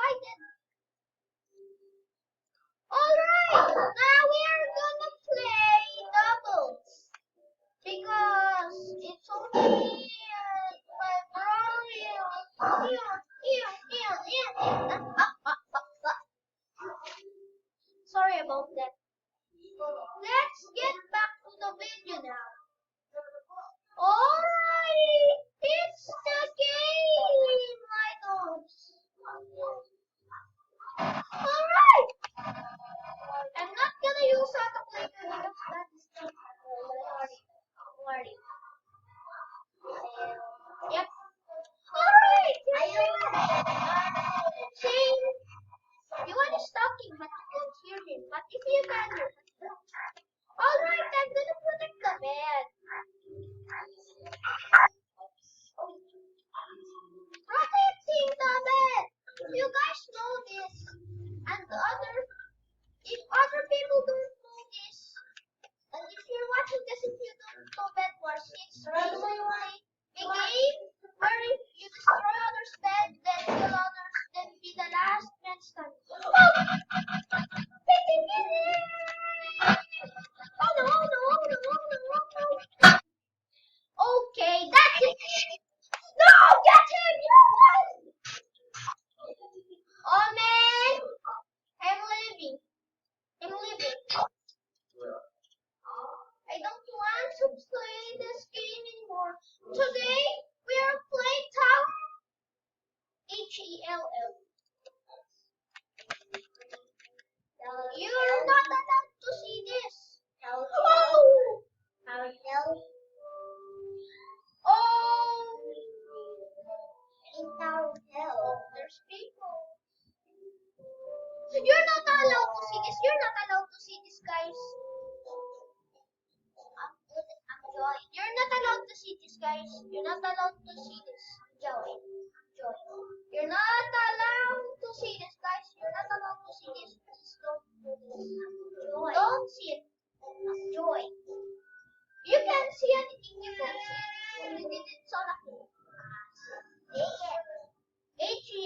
excited. Alright, now we are gonna play doubles. Because it's only my brother. Sorry about that. Let's get back to the video now. Alright, it's the game, my dogs. Alright, I'm not gonna use autoplay because that is not worry. Yep. Alright, Shane, you are talking but you can't hear him. But if you can hear him. Alright, I'm gonna protect the bed. Protecting the bed! You guys know this. And if other people don't know this, and if you're watching this and you don't know Bed Wars, it's basically a game where if you destroy others' bed, then kill others, then be the last man standing. Oh! No. Okay, that's it. No, get him! Yes! Oh man, I'm leaving. I don't want to play this game anymore. Today we are playing Tower Hell. You're not allowed to see this. Oh! Oh! In Tower Hell, there's people. You're not allowed to see this. You're not allowed to see this, guys. I'm Joy. You're not allowed to see this, guys. You're not allowed to see this. Joy. You're not allowed to see this, guys. You're not allowed to see this. Please don't do this. Joy. Don't see it. Joy. You can't see anything. You can't see it. You didn't saw nothing.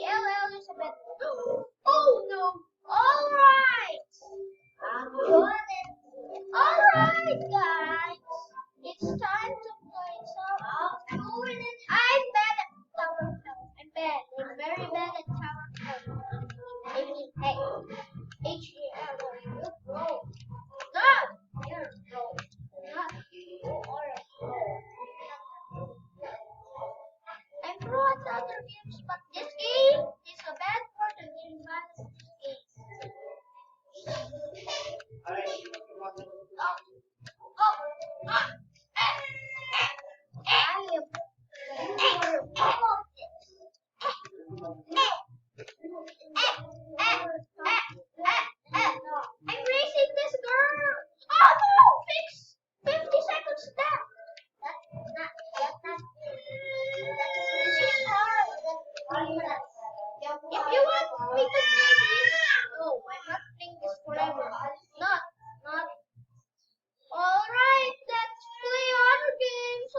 Hell Elizabeth. Oh no. Alright. Alright, guys. It's time to play some. I'm bad at Tower Hell. I'm bad. I'm very bad at Tower Hell. Hey. Hell. Bro. Stop. Here, bro. Not you. Alright. I'm pro at other games, but this game is a bad for the game balance game. I'm racing this girl. Oh no! Fix 50 seconds left. This is hard. If you want me to play this, no, I'm not playing this forever. Not. Alright, let's play other games.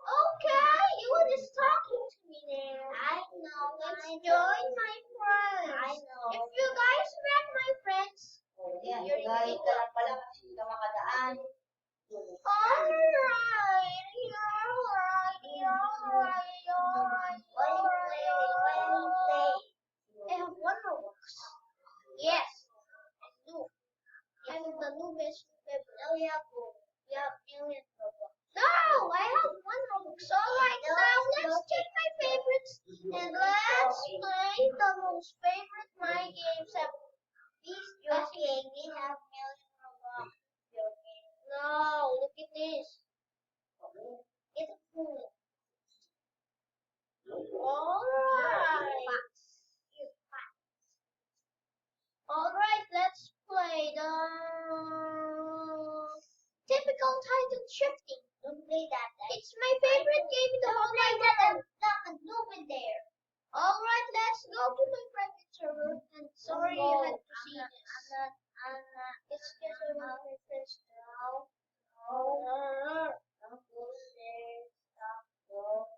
Okay, you are just talking to me now. I know. Let's join my friends. If you guys met my friends, you're going to makadaan. Alright. I have one Robux. Yes, I do. I'm the newest ever. No, you have million Robux. No, I have one Robux. Alright, now let's check my favorites and let's play the most favorite my games ever. These joking, we have million Robux. No, look at this. It's a fool. Alright, let's play the typical title shifting. Don't play that. It's my favorite game in the whole world. Not a noob in there. Alright, let's go to my private server. And sorry you had to see this. I'm not. It's just a my first now. Don't go there. Stop. Go.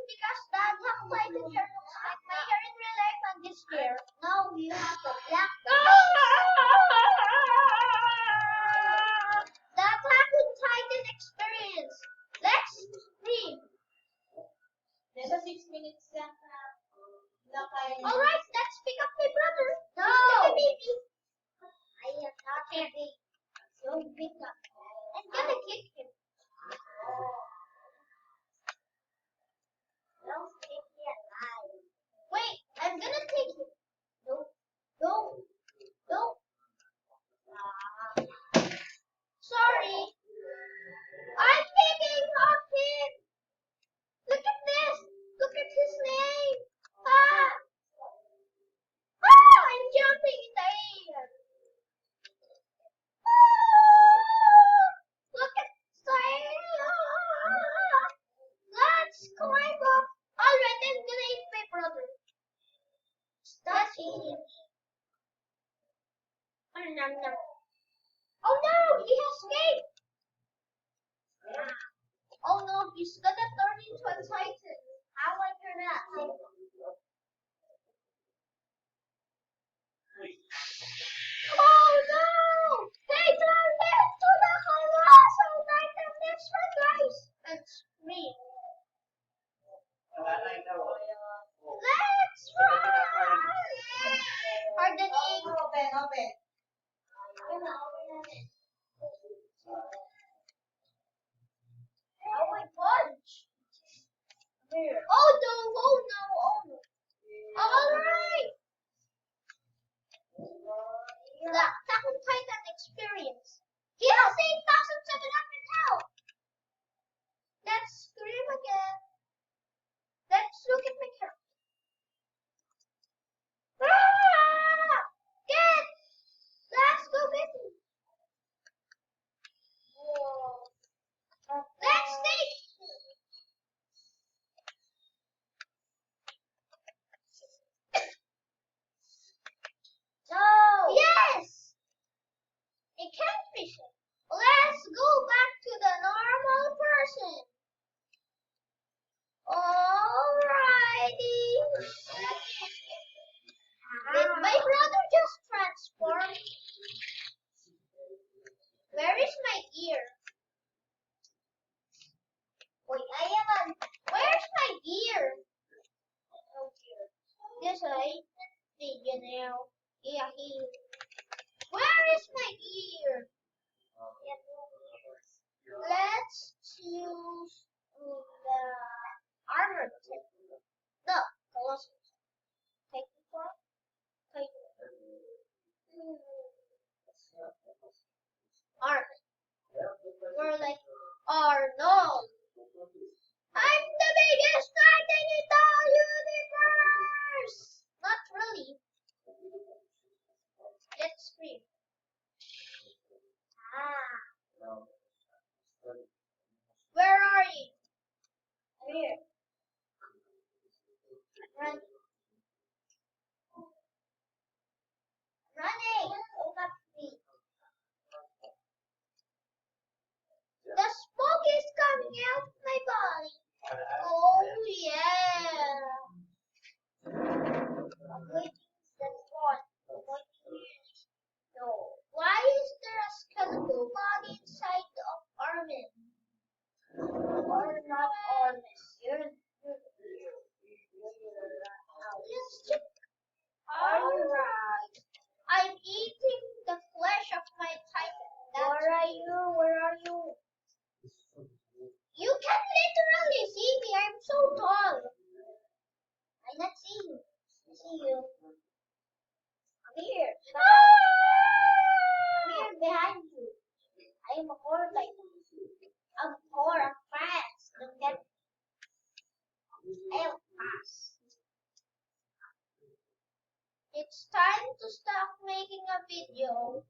because the Attack on Titan hair looks like my hair in real life and this hair. No, you have the black. The Attack on Titan experience. Let's stream. Nasa 6 minutes lang na kaya. Alright, let's pick up my brother. No. He's still a baby. I am not a baby. Don't pick up. I'm gonna kick him. Don't take me alive. Wait, I'm gonna take him. No. No. Sorry. I'm picking up him. Look at this. Look at his name. Ah. Ah, I'm jumping in the air. Ah, look at the air. Let's climb up. Alright, I'm gonna eat my brother. Stop eating me. Oh no, he escaped. Oh no, he's gonna turn into a titan. How I turn out? Oh no! Hey, turn back to the colossal titan. That's right, guys. That's me. Let's run! Hardening. Open. How I punch? Oh no! Oh no! Oh no! Alright! The Attack on Titan experience. He has 8,700 health! Let's scream again. Let's look at my character. Ah! Get! Let's go get him. Let's take him. No! Yes! It can't reach him. Let's go back to the normal person. Alrighty. Did my brother just transform? Where is my ear? Wait, where's my ear? Oh dear. This way. Video now. Yeah, here. Where is my ear? Let's choose the armor tip. No, Colossus. Take the form. Take it. Armor. We're like Arnold. I'm the biggest titan in the universe. Not really. Let's scream. Ah. Where are you? I'm here. Run. Running. Look at me. The smoke is coming out of my body. Oh yeah. Avoiding the spot. No. Why is there a skeletal body inside of Armin? Or not Armin? Let's check. Alright. I'm eating the flesh of my titan. Where are you? You can literally see me. I'm so tall. I not see you. I see you. I'm here. I'm here behind you. I am a core titan. I'm fast. Look at I am fast. It's time to stop making a video.